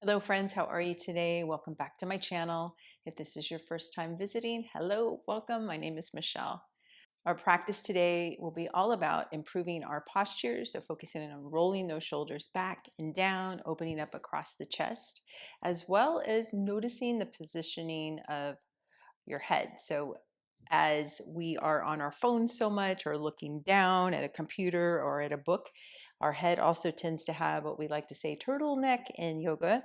Hello friends, how are you today? Welcome back to my channel. If this is your first time visiting, hello, welcome. My name is Michelle. Our practice today will be all about improving our posture, so focusing on rolling those shoulders back and down, opening up across the chest, as well as noticing the positioning of your head. So as we are on our phones so much or looking down at a computer or at a book, our head also tends to have what we like to say turtleneck in yoga.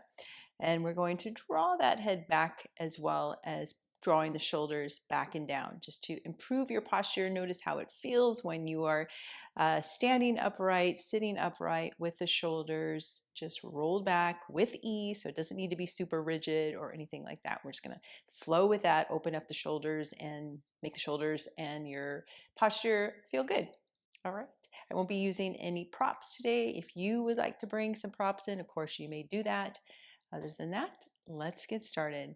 And we're going to draw that head back as well as drawing the shoulders back and down just to improve your posture. Notice how it feels when you are standing upright, sitting upright with the shoulders just rolled back with ease. So it doesn't need to be super rigid or anything like that. We're just going to flow with that, open up the shoulders and make the shoulders and your posture feel good. All right. I won't be using any props today. If you would like to bring some props in, of course, you may do that. Other than that, let's get started.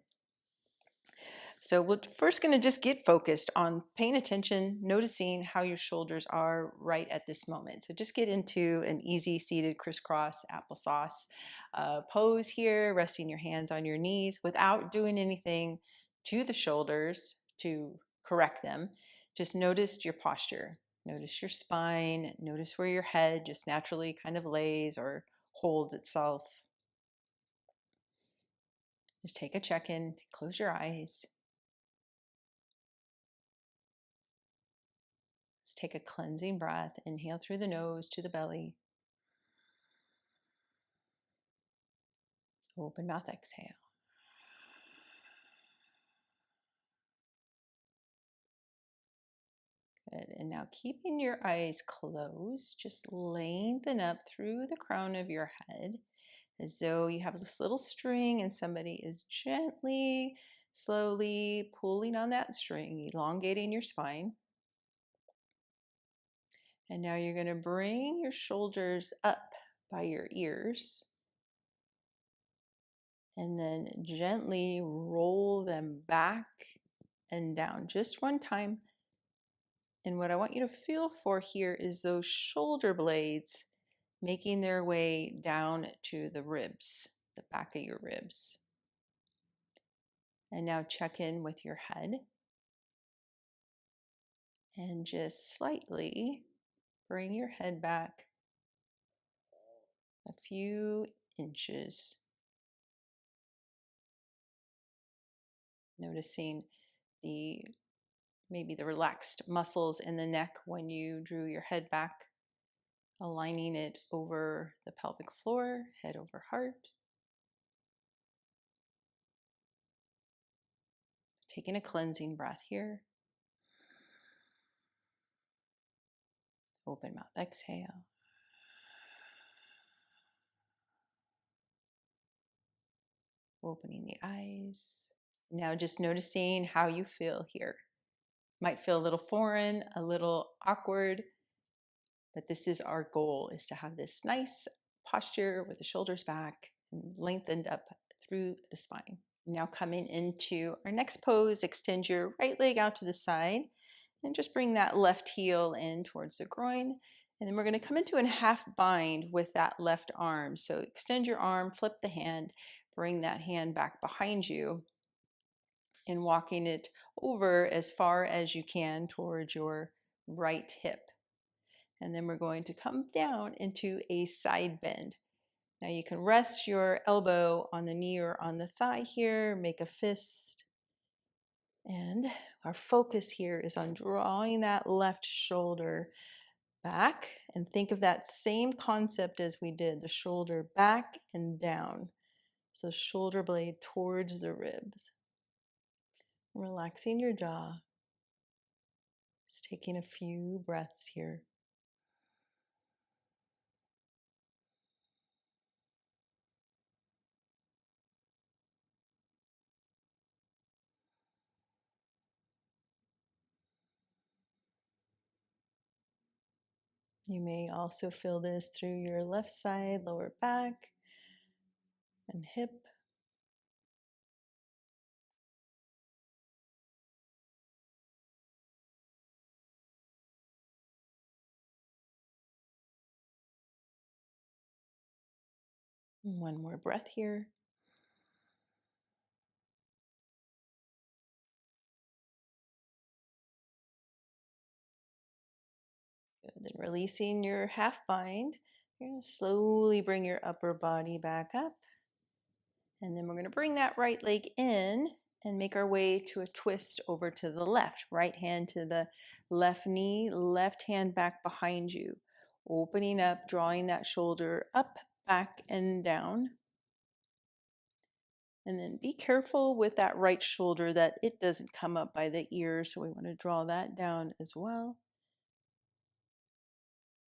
So we're first going to just get focused on paying attention, noticing how your shoulders are right at this moment. So just get into an easy seated crisscross applesauce pose here, resting your hands on your knees without doing anything to the shoulders to correct them. Just notice your posture. Notice your spine. Notice where your head just naturally kind of lays or holds itself. Just take a check-in, close your eyes. Let's take a cleansing breath. Inhale through the nose to the belly. Open mouth, exhale. Good. And now keeping your eyes closed, just lengthen up through the crown of your head as though you have this little string and somebody is gently, slowly pulling on that string, elongating your spine. And now you're going to bring your shoulders up by your ears and then gently roll them back and down just one time. And what I want you to feel for here is those shoulder blades making their way down to the ribs, the back of your ribs. And now check in with your head and just slightly bring your head back a few inches. Noticing maybe the relaxed muscles in the neck when you drew your head back, aligning it over the pelvic floor, head over heart. Taking a cleansing breath here. Open mouth, exhale. Opening the eyes. Now just noticing how you feel here. Might feel a little foreign, a little awkward, but this is our goal, is to have this nice posture with the shoulders back and lengthened up through the spine. Now coming into our next pose, extend your right leg out to the side and just bring that left heel in towards the groin. And then we're going to come into a half bind with that left arm. So extend your arm, flip the hand, bring that hand back behind you and walking it over as far as you can towards your right hip. And then we're going to come down into a side bend. Now you can rest your elbow on the knee or on the thigh here, make a fist. And our focus here is on drawing that left shoulder back, and think of that same concept as we did, the shoulder back and down. So shoulder blade towards the ribs. Relaxing your jaw. Just taking a few breaths here. You may also feel this through your left side, lower back and hip. One more breath here. Then releasing your half bind, you're going to slowly bring your upper body back up. And then we're going to bring that right leg in and make our way to a twist over to the left. Right hand to the left knee, left hand back behind you. Opening up, drawing that shoulder up, back, and down. And then be careful with that right shoulder that it doesn't come up by the ear. So we want to draw that down as well.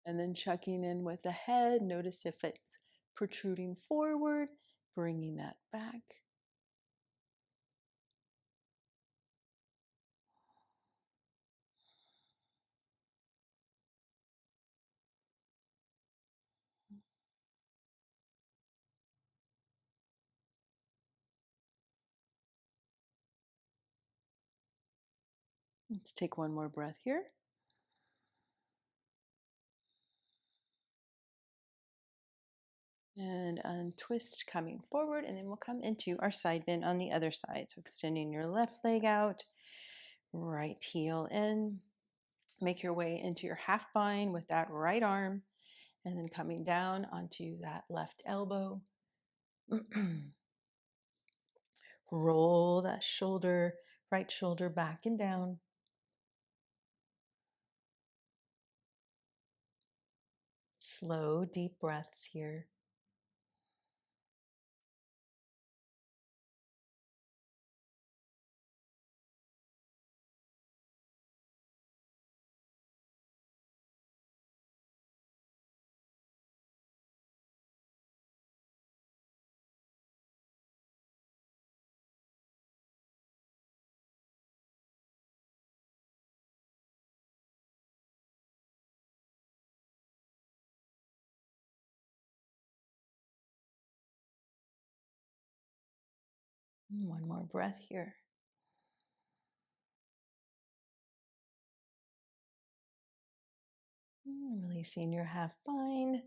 And then checking in with the head. Notice if it's protruding forward, bringing that back. Let's take one more breath here. And untwist coming forward, and then we'll come into our side bend on the other side. So extending your left leg out, right heel in. Make your way into your half bind with that right arm, and then coming down onto that left elbow. Roll that shoulder, right shoulder back and down. Slow, deep breaths here. One more breath here. Releasing your half bind,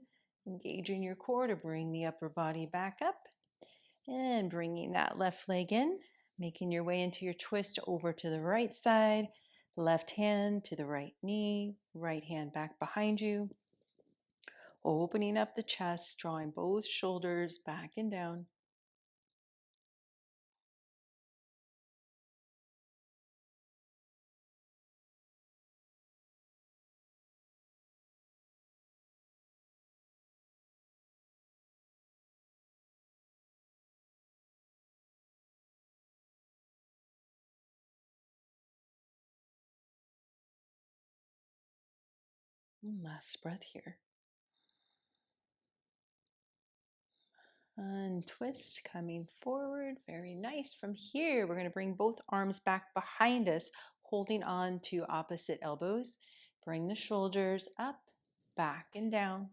engaging your core to bring the upper body back up, and bringing that left leg in, making your way into your twist over to the right side, left hand to the right knee, right hand back behind you, opening up the chest, drawing both shoulders back and down. Last breath here. Untwist, coming forward. Very nice. From here, we're going to bring both arms back behind us, holding on to opposite elbows. Bring the shoulders up, back, and down.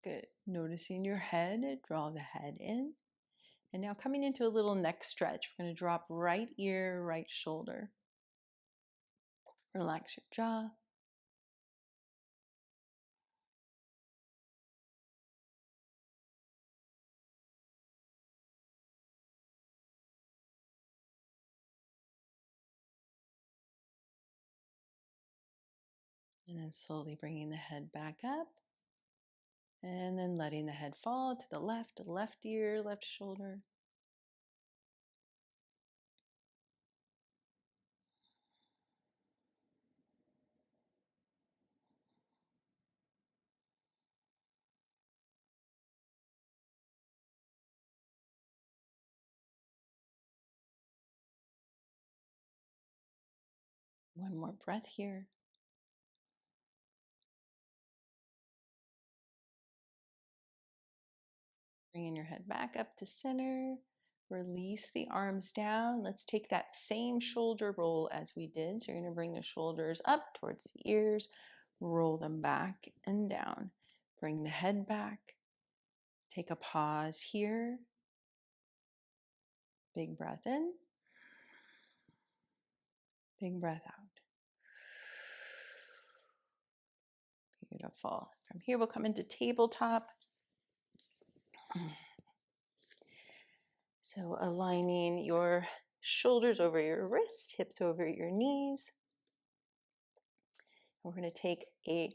Good. Noticing your head, draw the head in. And now coming into a little neck stretch. We're going to drop right ear, right shoulder. Relax your jaw. And then slowly bringing the head back up. And then letting the head fall to the left ear, left shoulder. One more breath here. Bringing your head back up to center. Release the arms down. Let's take that same shoulder roll as we did. So you're going to bring the shoulders up towards the ears, roll them back and down. Bring the head back. Take a pause here. Big breath in. Big breath out. Beautiful. From here, we'll come into tabletop. So aligning your shoulders over your wrists, hips over your knees. We're going to take a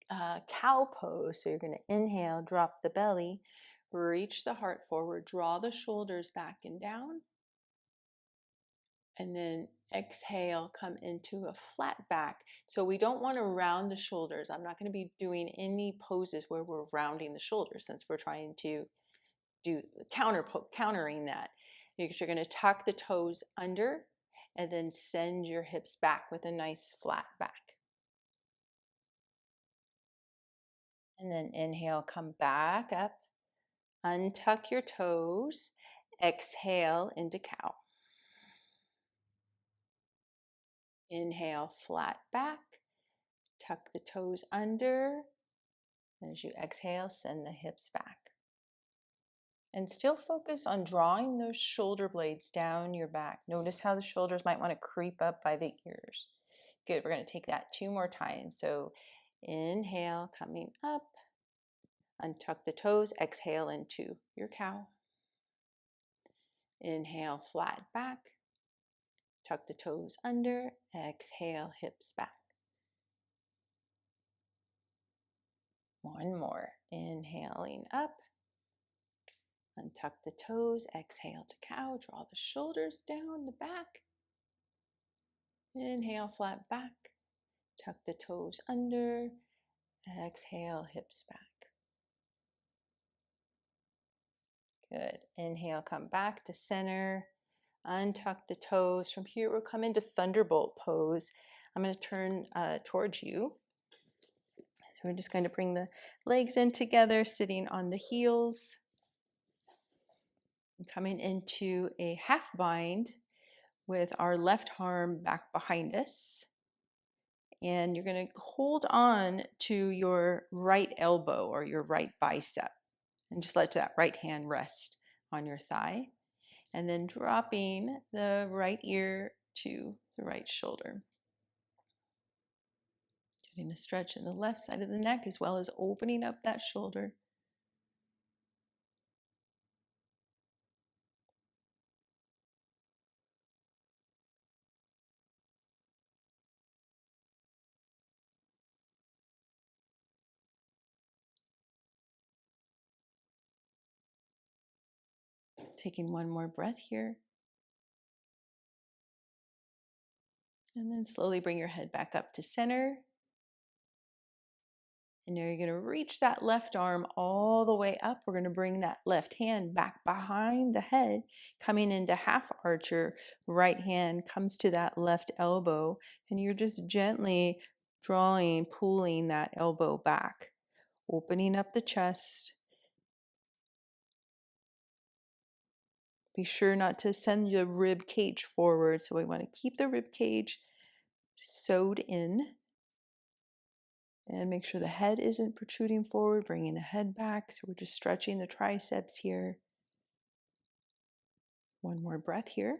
cow pose. So you're going to inhale, drop the belly, reach the heart forward, draw the shoulders back and down. And then exhale, come into a flat back. So we don't want to round the shoulders. I'm not going to be doing any poses where we're rounding the shoulders, since we're trying to do countering that. You're going to tuck the toes under and then send your hips back with a nice flat back. And then inhale, come back up, untuck your toes, exhale into cow. Inhale, flat back, tuck the toes under. As you exhale, send the hips back. And still focus on drawing those shoulder blades down your back. Notice how the shoulders might want to creep up by the ears. Good, we're going to take that 2 more times. So inhale, coming up, untuck the toes, exhale into your cow. Inhale, flat back, tuck the toes under, exhale, hips back. One more, inhaling up, untuck the toes, exhale to cow, draw the shoulders down the back. Inhale, flat back, tuck the toes under, exhale, hips back. Good. Inhale, come back to center, untuck the toes. From here, we'll come into Thunderbolt pose. I'm going to turn towards you. So we're just going to bring the legs in together, sitting on the heels. And coming into a half bind with our left arm back behind us. And you're going to hold on to your right elbow or your right bicep. And just let that right hand rest on your thigh. And then dropping the right ear to the right shoulder. Getting a stretch in the left side of the neck as well as opening up that shoulder. Taking one more breath here. And then slowly bring your head back up to center. And now you're going to reach that left arm all the way up. We're going to bring that left hand back behind the head, coming into half archer. Right hand comes to that left elbow, and you're just gently drawing, pulling that elbow back, opening up the chest. Be sure not to send the rib cage forward. So we want to keep the rib cage sewed in. And make sure the head isn't protruding forward, bringing the head back. So we're just stretching the triceps here. One more breath here.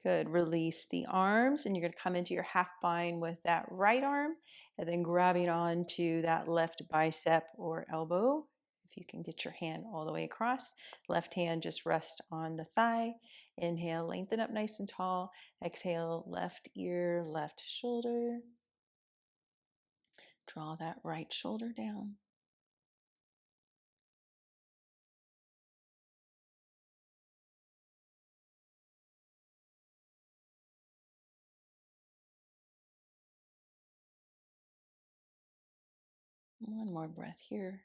Good. Release the arms, and you're going to come into your half bind with that right arm, and then grabbing onto that left bicep or elbow. If you can get your hand all the way across, left hand just rest on the thigh. Inhale, lengthen up nice and tall. Exhale, left ear, left shoulder. Draw that right shoulder down. One more breath here.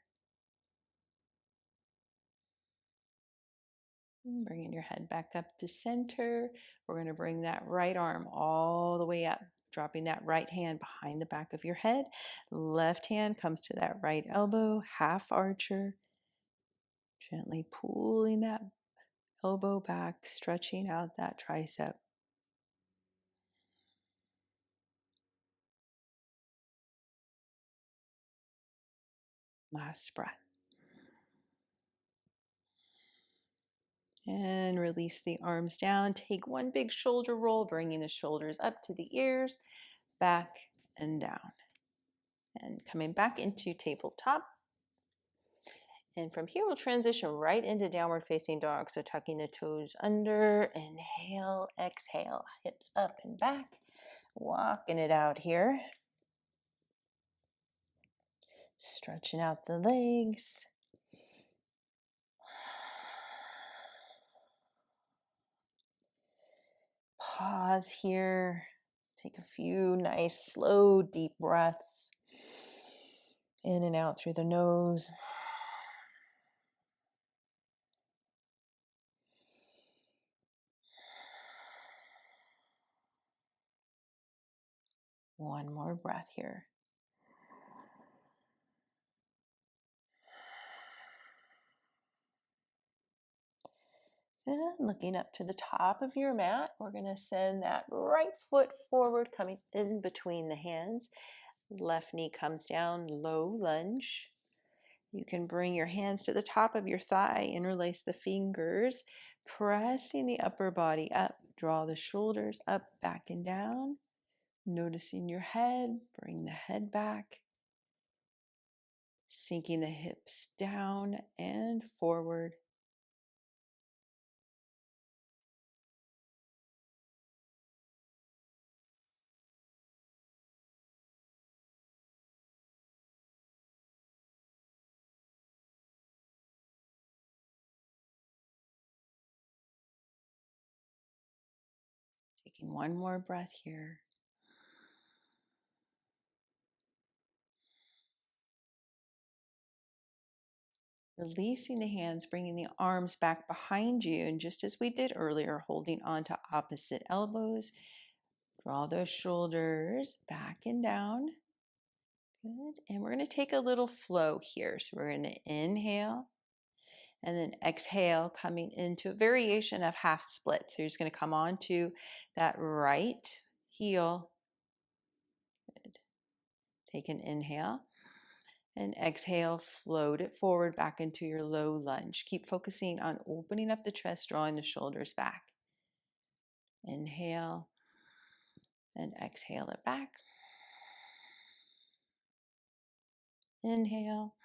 Bringing your head back up to center. We're going to bring that right arm all the way up, dropping that right hand behind the back of your head. Left hand comes to that right elbow, half archer. Gently pulling that elbow back, stretching out that tricep. Last breath. And release the arms down. Take one big shoulder roll, bringing the shoulders up to the ears, back and down. And coming back into tabletop. And from here, we'll transition right into downward facing dog. So tucking the toes under, inhale, exhale, hips up and back. Walking it out here. Stretching out the legs. Pause here. Take a few nice, slow, deep breaths. In and out through the nose. One more breath here. And looking up to the top of your mat, we're going to send that right foot forward, coming in between the hands. Left knee comes down, low lunge. You can bring your hands to the top of your thigh, interlace the fingers, pressing the upper body up. Draw the shoulders up, back and down. Noticing your head, bring the head back. Sinking the hips down and forward. Taking one more breath here. Releasing the hands, bringing the arms back behind you. And just as we did earlier, holding on to opposite elbows. Draw those shoulders back and down. Good. And we're going to take a little flow here. So we're going to inhale and then exhale, coming into a variation of half split. So you're just going to come onto that right heel. Good. Take an inhale. And exhale, float it forward back into your low lunge. Keep focusing on opening up the chest, drawing the shoulders back. Inhale and exhale it back. Inhale,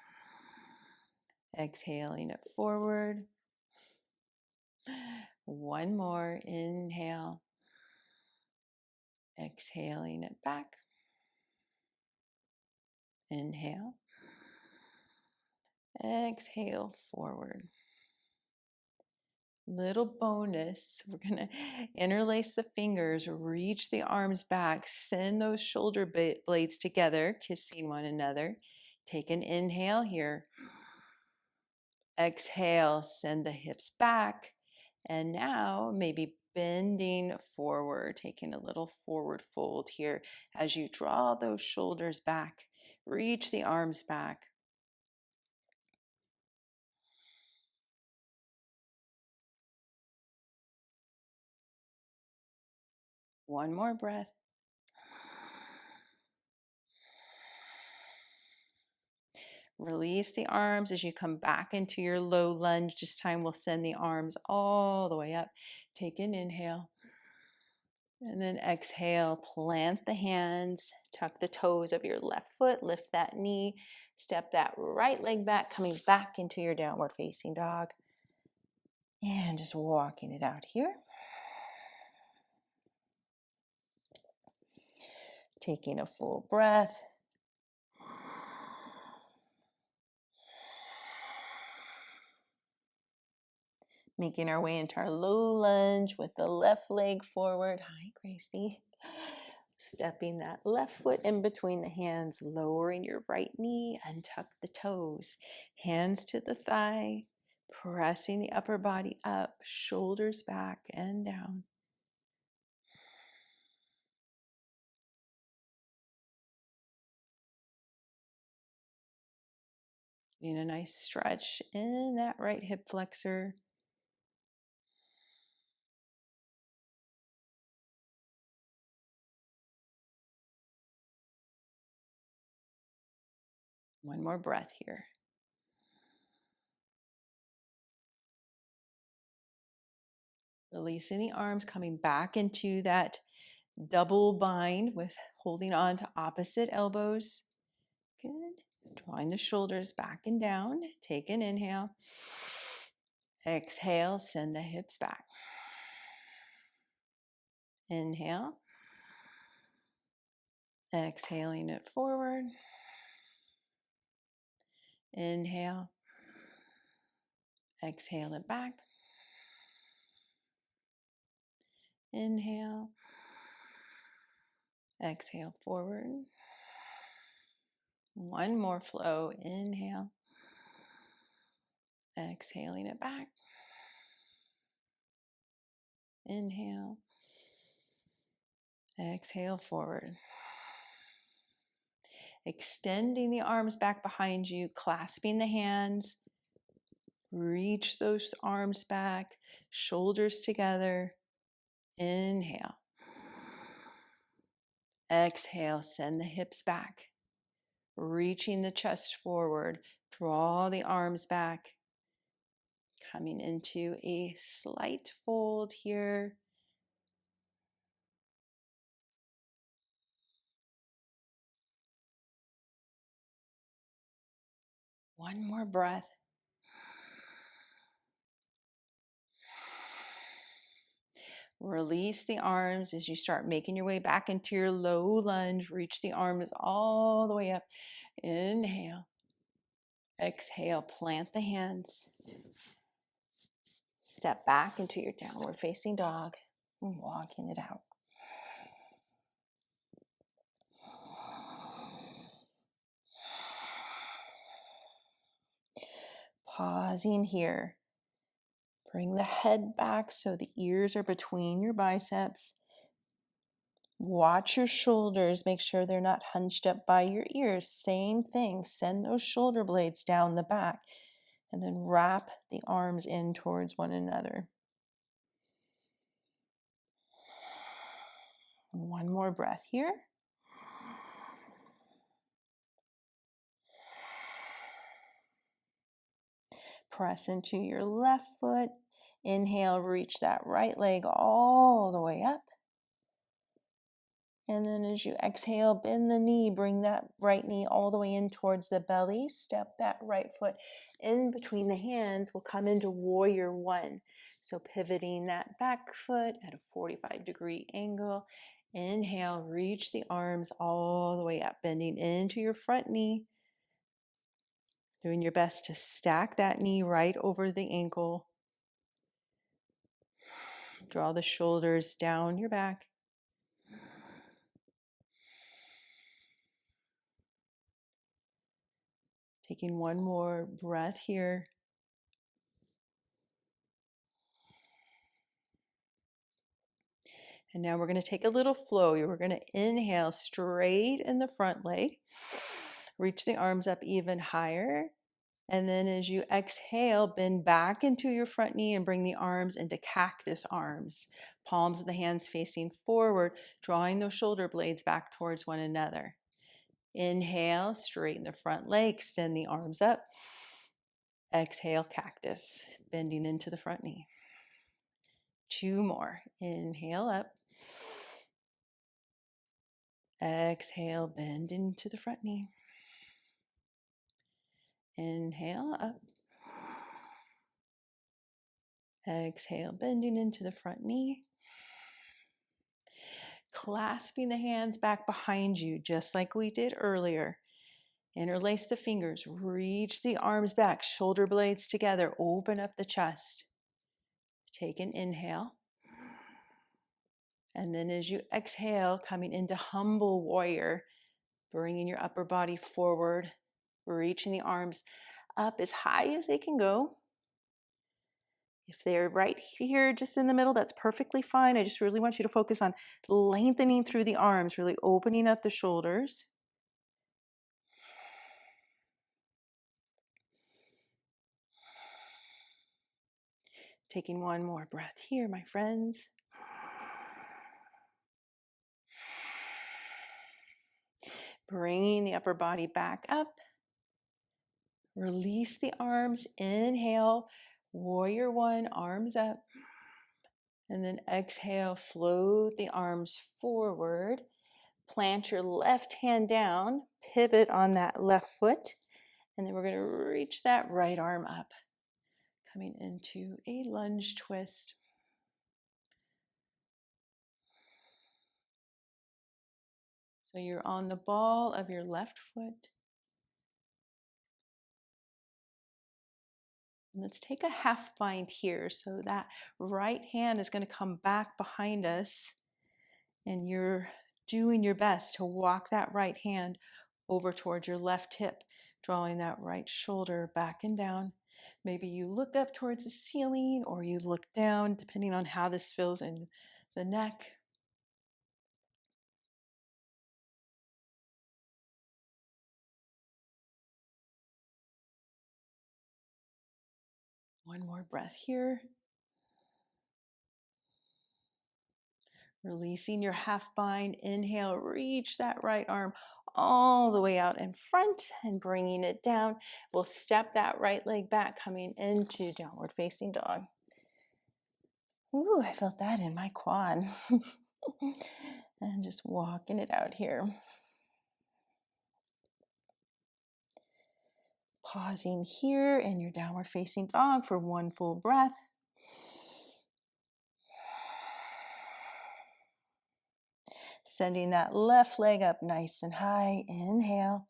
exhaling it forward. One more, inhale, exhaling it back. Inhale, exhale forward. Little bonus, we're going to interlace the fingers, reach the arms back, send those shoulder blades together, kissing one another. Take an inhale here. Exhale, send the hips back. And now maybe bending forward, taking a little forward fold here as you draw those shoulders back. Reach the arms back. One more breath. Release the arms as you come back into your low lunge. This time we'll send the arms all the way up. Take an inhale. And then exhale, plant the hands, tuck the toes of your left foot, lift that knee, step that right leg back, coming back into your downward facing dog. And just walking it out here. Taking a full breath. Making our way into our low lunge with the left leg forward. Hi, Gracie. Stepping that left foot in between the hands, lowering your right knee, untuck the toes. Hands to the thigh, pressing the upper body up, shoulders back and down. Getting a nice stretch in that right hip flexor. One more breath here. Releasing the arms, coming back into that double bind with holding on to opposite elbows. Good. Drawing the shoulders back and down. Take an inhale. Exhale, send the hips back. Inhale. Exhaling it forward. Inhale. Exhale it back. Inhale. Exhale forward. One more flow. Inhale. Exhaling it back. Inhale. Exhale forward. Extending the arms back behind you, clasping the hands. Reach those arms back, shoulders together. Inhale. Exhale, send the hips back. Reaching the chest forward. Draw the arms back. Coming into a slight fold here. One more breath. Release the arms as you start making your way back into your low lunge. Reach the arms all the way up. Inhale. Exhale, plant the hands. Step back into your downward facing dog and walking it out. Pausing here. Bring the head back so the ears are between your biceps. Watch your shoulders. Make sure they're not hunched up by your ears. Same thing. Send those shoulder blades down the back and then wrap the arms in towards one another. One more breath here. Press into your left foot. Inhale, reach that right leg all the way up. And then as you exhale, bend the knee, bring that right knee all the way in towards the belly. Step that right foot in between the hands. We'll come into warrior one. So pivoting that back foot at a 45-degree angle. Inhale, reach the arms all the way up, bending into your front knee. Doing your best to stack that knee right over the ankle. Draw the shoulders down your back. Taking one more breath here. And now we're going to take a little flow. We're going to inhale straight in the front leg. Reach the arms up even higher. And then as you exhale, bend back into your front knee and bring the arms into cactus arms. Palms of the hands facing forward, drawing those shoulder blades back towards one another. Inhale, straighten the front leg, extend the arms up. Exhale, cactus, bending into the front knee. Two more. Inhale up. Exhale, bend into the front knee. Inhale up. Exhale, bending into the front knee. Clasping the hands back behind you, just like we did earlier. Interlace the fingers, reach the arms back, shoulder blades together, open up the chest. Take an inhale. And then as you exhale, coming into humble warrior, bringing your upper body forward, reaching the arms up as high as they can go. If they're right here, just in the middle, that's perfectly fine. I just really want you to focus on lengthening through the arms, really opening up the shoulders. Taking one more breath here, my friends. Bringing the upper body back up. Release the arms. Inhale, warrior one, arms up. And then exhale, float the arms forward. Plant your left hand down, pivot on that left foot, and then we're going to reach that right arm up, coming into a lunge twist. So you're on the ball of your left foot. And let's take a half bind here. So that right hand is going to come back behind us. And you're doing your best to walk that right hand over towards your left hip, drawing that right shoulder back and down. Maybe you look up towards the ceiling or you look down, depending on how this feels in the neck. One more breath here. Releasing your half bind. Inhale, reach that right arm all the way out in front and bringing it down. We'll step that right leg back, coming into downward facing dog. Ooh, I felt that in my quad. And just walking it out here. Pausing here in your downward facing dog for one full breath. Sending that left leg up nice and high. Inhale.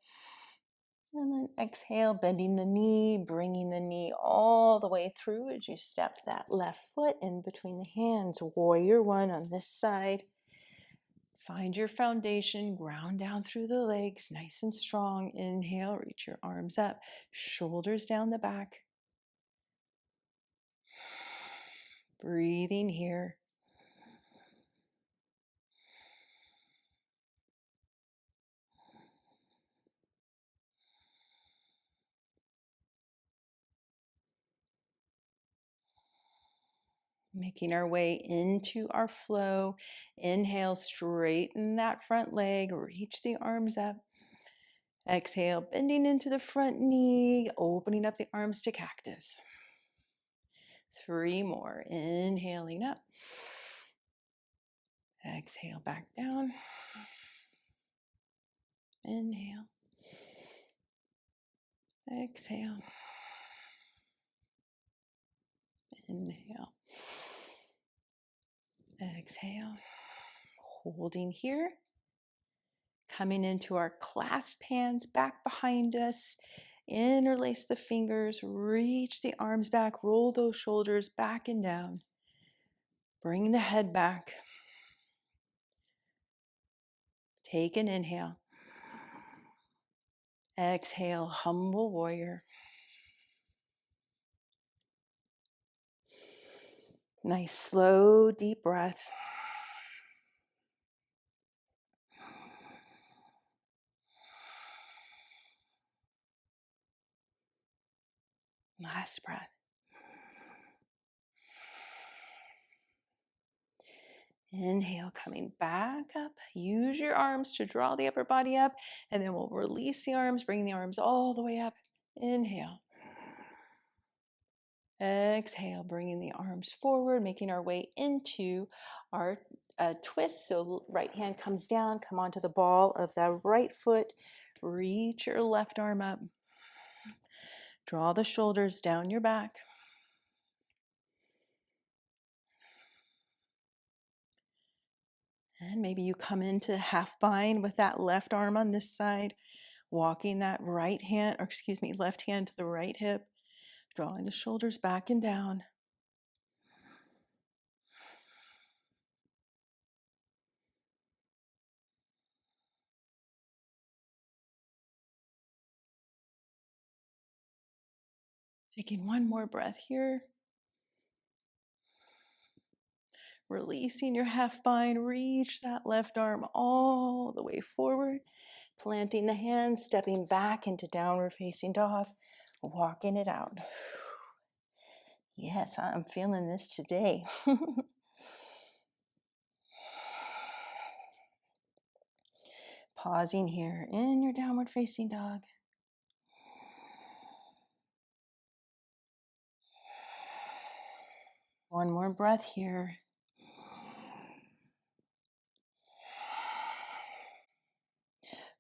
And then exhale, bending the knee, bringing the knee all the way through as you step that left foot in between the hands. Warrior one on this side. Find your foundation, ground down through the legs, nice and strong. Inhale, reach your arms up, shoulders down the back. Breathing here. Making our way into our flow. Inhale, straighten that front leg, reach the arms up. Exhale, bending into the front knee, opening up the arms to cactus. 3 more. Inhaling up. Exhale, back down. Inhale. Exhale. Inhale. Exhale. Holding here. Coming into our clasp hands back behind us. Interlace the fingers, reach the arms back, roll those shoulders back and down. Bring the head back. Take an inhale. Exhale, humble warrior. Nice, slow, deep breath. Last breath. Inhale, coming back up. Use your arms to draw the upper body up, and then we'll release the arms, bring the arms all the way up. Inhale. Exhale, bringing the arms forward, making our way into our twist. So right hand comes down, come onto the ball of the right foot. Reach your left arm up. Draw the shoulders down your back. And maybe you come into half bind with that left arm on this side, walking that left hand to the right hip, drawing the shoulders back and down. Taking one more breath here. Releasing your half bind, reach that left arm all the way forward, planting the hands, stepping back into downward facing dog, walking it out. Yes, I'm feeling this today. Pausing here in your downward facing dog. One more breath here.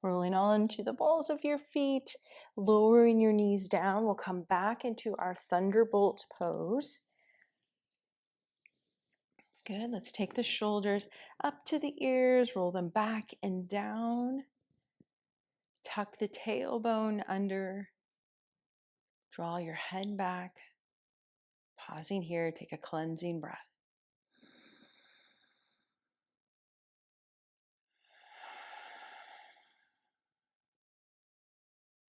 Rolling on to the balls of your feet, lowering your knees down. We'll come back into our Thunderbolt pose. Good. Let's take the shoulders up to the ears, roll them back and down. Tuck the tailbone under. Draw your head back. Pausing here, take a cleansing breath.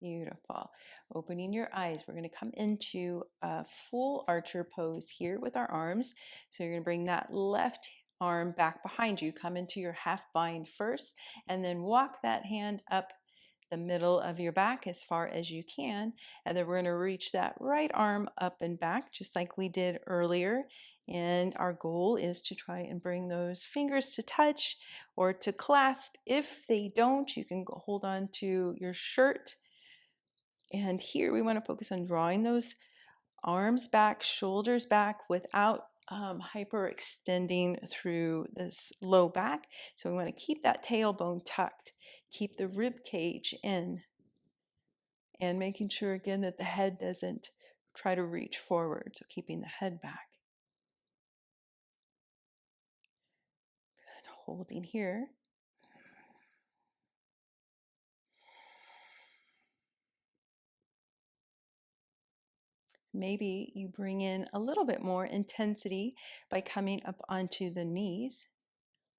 Beautiful. Opening your eyes. We're going to come into a full archer pose here with our arms. So you're going to bring that left arm back behind you. Come into your half bind first, and then walk that hand up the middle of your back as far as you can. And then we're going to reach that right arm up and back, just like we did earlier. And our goal is to try and bring those fingers to touch or to clasp. If they don't, you can hold on to your shirt. And here we want to focus on drawing those arms back, shoulders back without hyperextending through this low back. So we want to keep that tailbone tucked, keep the rib cage in, and making sure again that the head doesn't try to reach forward. So keeping the head back. Good. Holding here. Maybe you bring in a little bit more intensity by coming up onto the knees,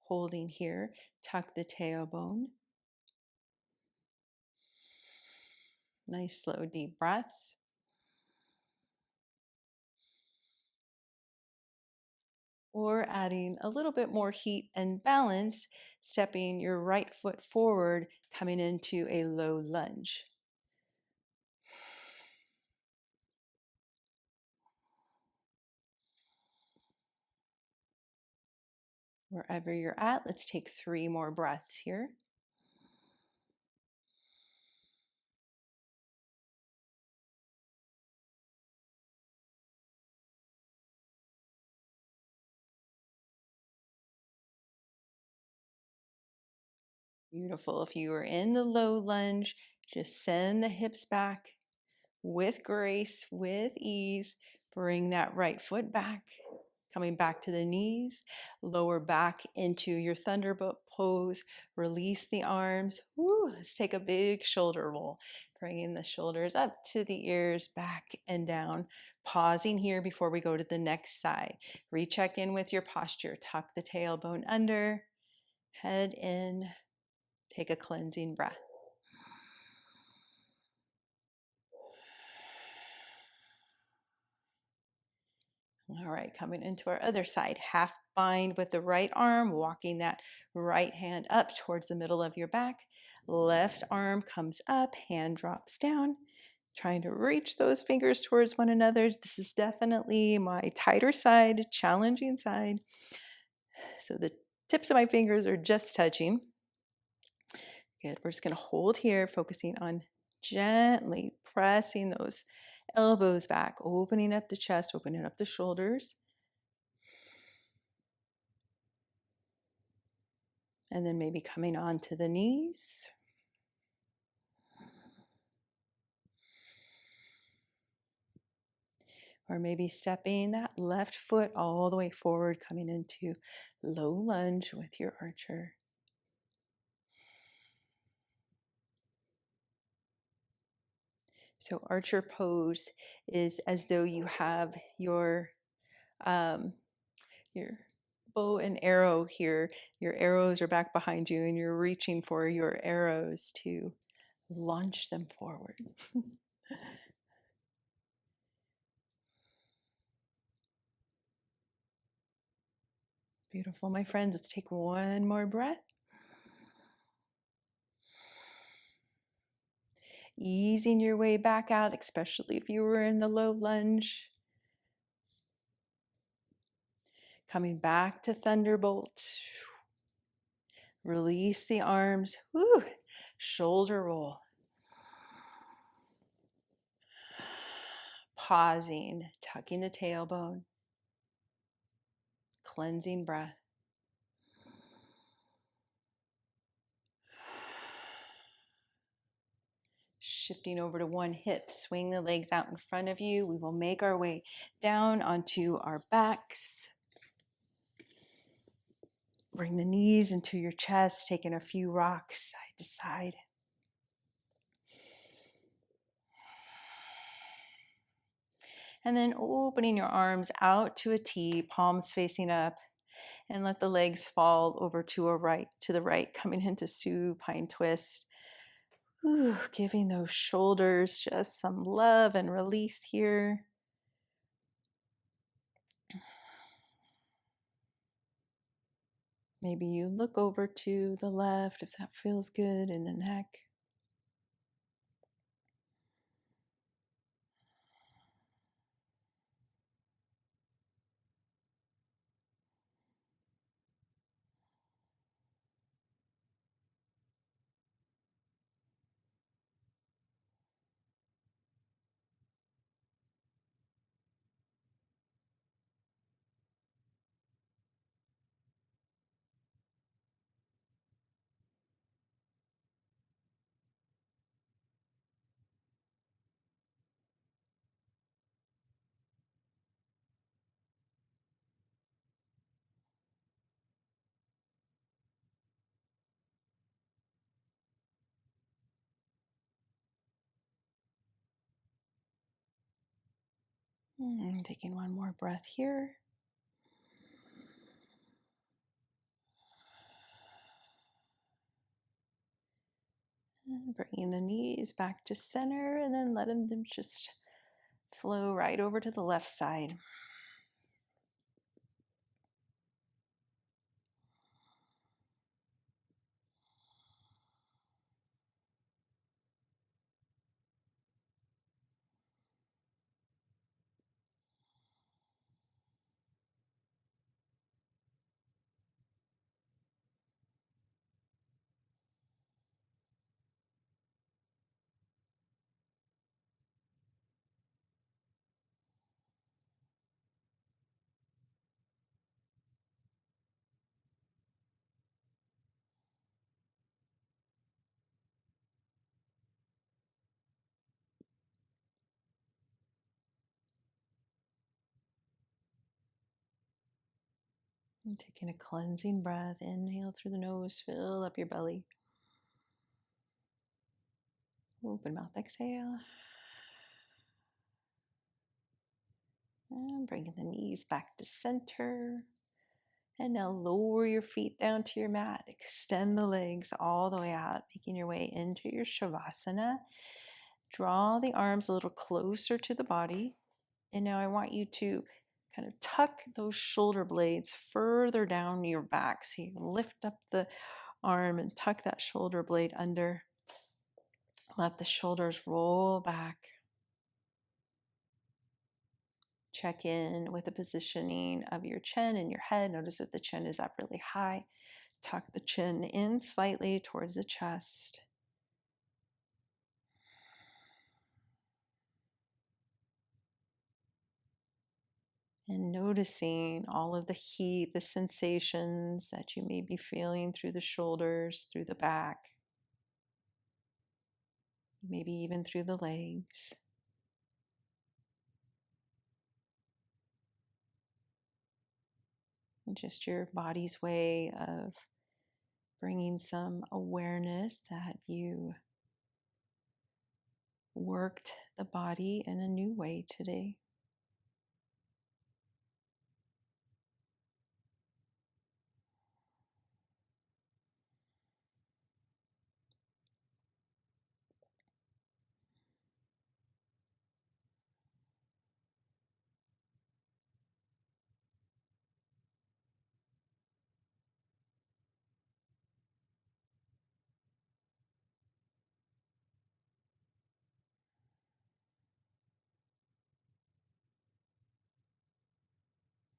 holding here, tuck the tailbone. Nice, slow, deep breaths. Or adding a little bit more heat and balance, stepping your right foot forward, coming into a low lunge. Wherever you're at, let's take 3 more breaths here. Beautiful. If you are in the low lunge, just send the hips back with grace, with ease. Bring that right foot back, coming back to the knees. Lower back into your Thunderbolt pose. Release the arms. Woo, let's take a big shoulder roll. Bringing the shoulders up to the ears, back and down. Pausing here before we go to the next side. Recheck in with your posture. Tuck the tailbone under, head in. Take a cleansing breath. All right, coming into our other side, half bind with the right arm, walking that right hand up towards the middle of your back. Left arm comes up, hand drops down, trying to reach those fingers towards one another. This is definitely my tighter side, challenging side. So the tips of my fingers are just touching. Good. We're just going to hold here, focusing on gently pressing those elbows back, opening up the chest, opening up the shoulders. And then maybe coming onto the knees. Or maybe stepping that left foot all the way forward, coming into low lunge with your archer. So archer pose is as though you have your bow and arrow here. Your arrows are back behind you and you're reaching for your arrows to launch them forward. Beautiful, my friends. Let's take one more breath. Easing your way back out, especially if you were in the low lunge. Coming back to Thunderbolt. Release the arms. Woo. Shoulder roll. Pausing, tucking the tailbone. Cleansing breath. Shifting over to one hip, swing the legs out in front of you. We will make our way down onto our backs. Bring the knees into your chest, taking a few rocks side to side. And then opening your arms out to a T, palms facing up, and let the legs fall over to the right, coming into supine twist. Ooh, giving those shoulders just some love and release here. Maybe you look over to the left if that feels good in the neck. Taking one more breath here. And bringing the knees back to center, and then letting them just flow right over to the left side. And taking a cleansing breath, inhale through the nose, fill up your belly. Open mouth, exhale. And bringing the knees back to center. And now lower your feet down to your mat. Extend the legs all the way out, making your way into your Savasana. Draw the arms a little closer to the body. And now I want you to kind of tuck those shoulder blades further down your back. So you can lift up the arm and tuck that shoulder blade under. Let the shoulders roll back. Check in with the positioning of your chin and your head. Notice that the chin is up really high. Tuck the chin in slightly towards the chest. And noticing all of the heat, the sensations that you may be feeling through the shoulders, through the back, maybe even through the legs. And just your body's way of bringing some awareness that you worked the body in a new way today.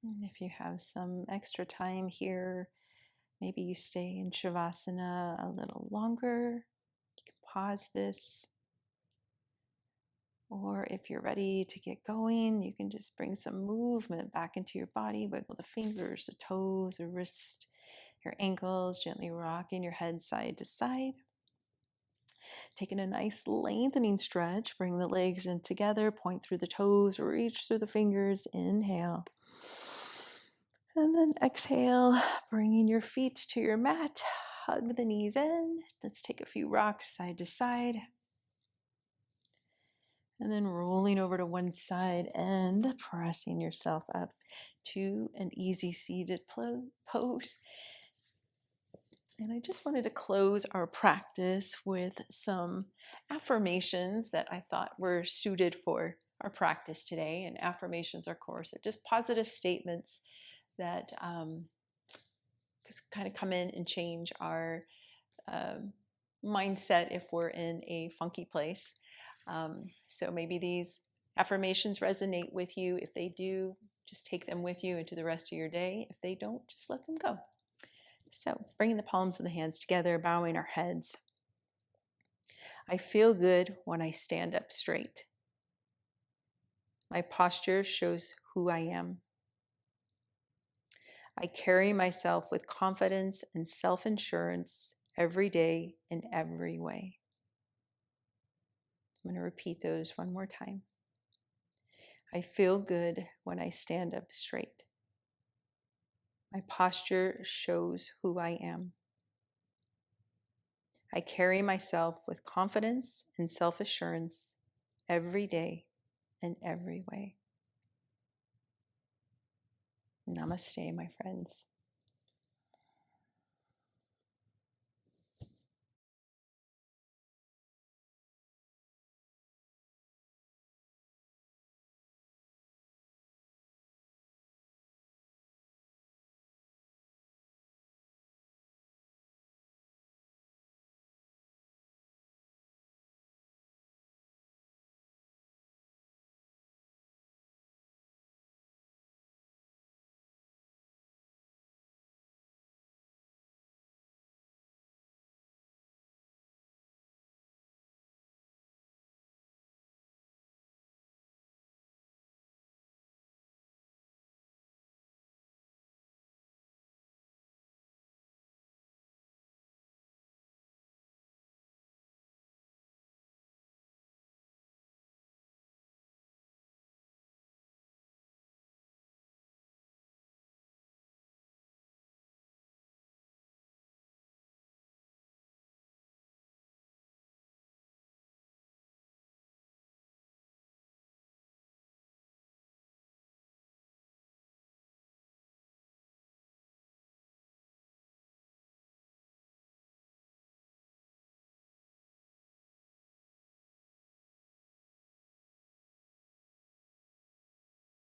And if you have some extra time here, maybe you stay in Shavasana a little longer. You can pause this. Or if you're ready to get going, you can just bring some movement back into your body. Wiggle the fingers, the toes, the wrist, your ankles, gently rocking your head side to side. Taking a nice lengthening stretch, bring the legs in together, point through the toes, reach through the fingers, inhale. And then exhale, bringing your feet to your mat. Hug the knees in. Let's take a few rocks side to side. And then rolling over to one side and pressing yourself up to an easy seated pose. And I just wanted to close our practice with some affirmations that I thought were suited for our practice today. And affirmations, of course, are just positive statements that kind of come in and change our mindset if we're in a funky place. So maybe these affirmations resonate with you. If they do, just take them with you into the rest of your day. If they don't, just let them go. So bringing the palms of the hands together, bowing our heads. I feel good when I stand up straight. My posture shows who I am. I carry myself with confidence and self-assurance every day in every way. I'm going to repeat those one more time. I feel good when I stand up straight. My posture shows who I am. I carry myself with confidence and self-assurance every day in every way. Namaste, my friends.